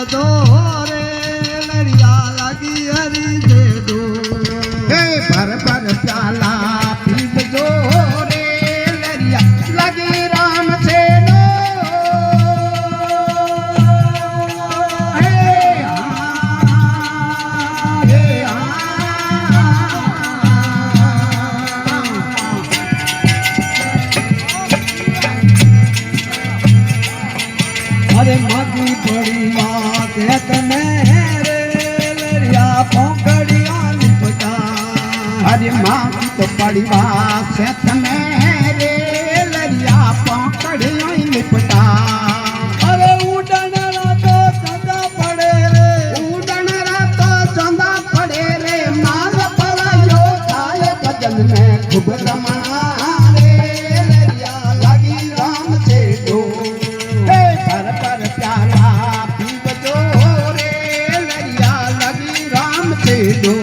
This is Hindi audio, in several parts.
पीवदो रे लड़िया लगी हरी दे दो हे भर भर प्याला पीवदो रे लड़िया लगी राम से दो हे अरे मागी बड़ी बात है तने रे लड़िया पोंकड़िया लिपटा अरे माँ की तो बड़ी बात से तने रे लड़िया पोंकड़िया लिपटा अरे उड़न तो चंदा पड़े रे उड़न तो चंदा पड़े रे माल पड़ायो काय बदल में खूब रमणा रे लड़िया लगी राम से दो हे भर भर प्याला पीवदो रे लड़िया लगी राम से दो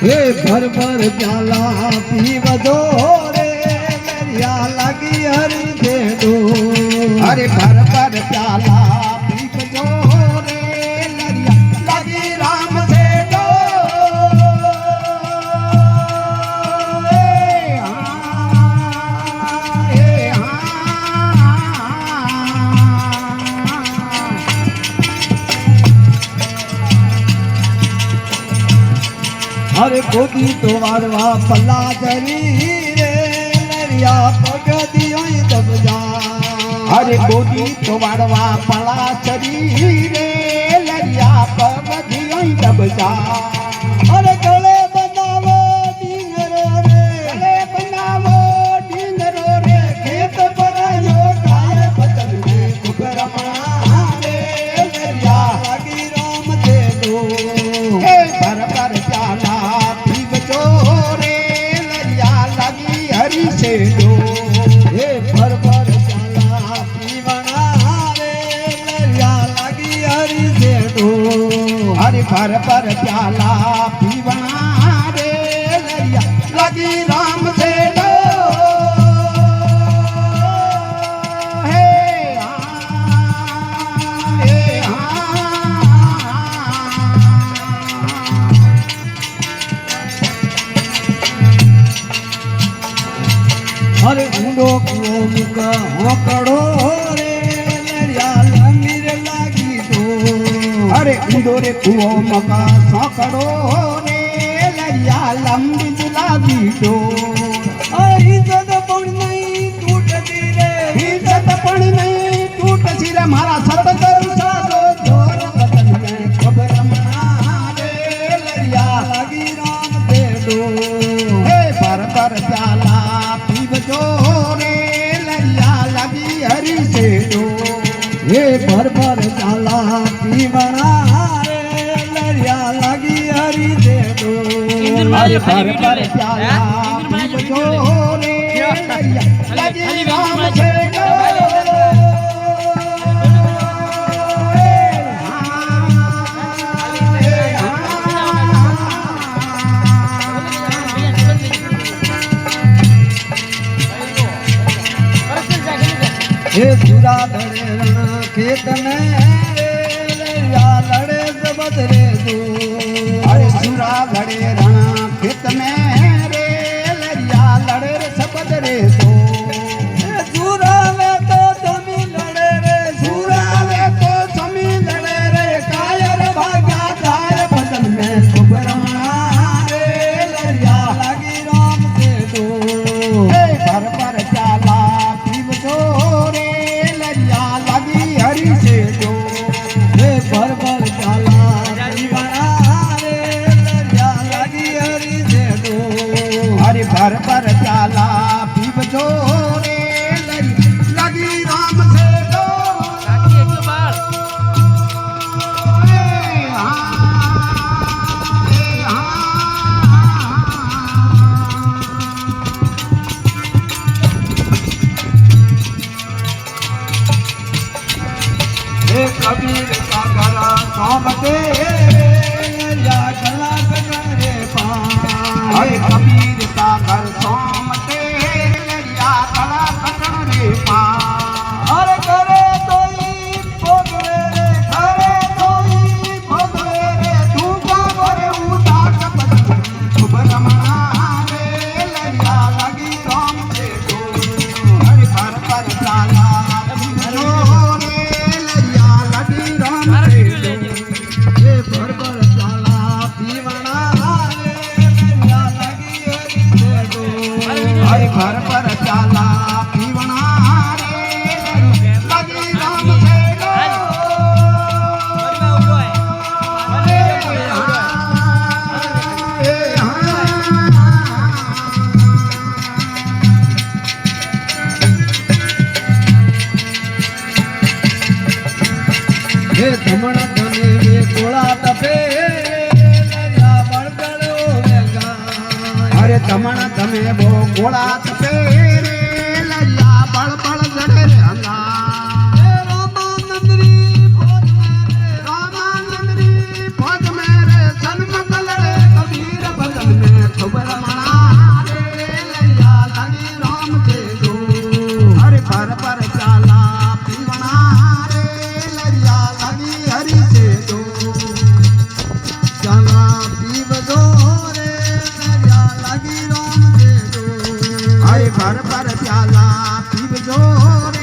हे भर भर प्याला पीवदो रे लड़िया लगी हरी दे दो अरे भर भर प्याला पीवदो रे लड़िया लगी राम से दो अरे गोदी तो वारवा पल्ला जरी रे लड़िया पगदी होई तब जा अरे गोदी तो वाड़वा पला चरी रे लड़िया पगधी दब जा अरे गले बनावो डींगरो रे गले बनावो डींगरो रे खेत बनायो काय बदल में खूब रमणा रे लड़िया लगी राम दे दो हे भर भर प्याला पीवदो रे लड़िया लगी हरी से दो हे भर भर प्याला पीवना रे लड़िया लगी हरी दे दो अरे भर भर प्याला पीवना रे लड़िया लगी राम से दो हे अरे ऊंडो कुओ मुका होकड़ो रे लड़िया लंबीर लागी दो अरे ऊंडो रे कुओ मका सौकड़ो रे लड़िया लंबी गुलाबी दो अरे इज्जत पण नहीं टूटती रे इज्जत पण नहीं टूट रे मारा सतगर सादो जोर बदन में खबर मना रे लड़िया लगी राम दे दो हे भर भर प्याला पीवदो रे लड़िया लगी हरी से दो हे भर भर प्याला पीवना रे लड़िया लगी हरी दे दो अरे भर भर प्याला पीवदो रे लड़िया लगी राम से दो हे सुरा लड़े रण खेत में लड़िया लड़े सबद रे दो अरे सुरा लड़े रण खेत में रे लड़िया लड़े रे सबद रे दो सुरा में तो जमी लड़े रे सुरा वे तो समी लड़े रे कायर भाग्या दार बदन में खूब रमणा रे लड़िया लगी राम दे दो हे भर भर प्याला पीवदो रे लड़िया लगी हरी से दो हे भर भर प्याला पीवना रे लड़िया लगी हरी दे दो अरे भर भर प्याला पीवदो रे लड़िया लगी राम से दो हे कबीर का घर सोमते या गला करे पान अरे कबीर का घर सोमते लड़िया कला पकड़ रे पा अरे करे तो ही भोगवे रे करे तो પર ચાલા પીવજો રે લરિયા લાગી રામ છે જો હે ભર ભર ચાલા પીવણા રે લરિયા લાગી હરી છે જો હરે ઘર પર ચાલા પીવણા રે લાગી રામ છે જો હે ધમણ ધમે વે ગોળા તપે લરિયા બળગળો વેગાય અરે તમણ તમે બો ગોળા તપે રે લરિયા બળ બળ જડે રે અંગા હે રામાનંદરી ભોજ મેરે રામાનંદરી ભોજ મેરે સન્મત લડે કબીર ભજન મે ખૂબ રમણા રે લરિયા લાગી રામ છે જો અરે પર પર ચાલા પીવણા રે લરિયા લાગી હરી છે જો ચાલા પીવજો રે લરિયા લાગી રામ છે જો હરે પર પર ચાલા પીવજો રે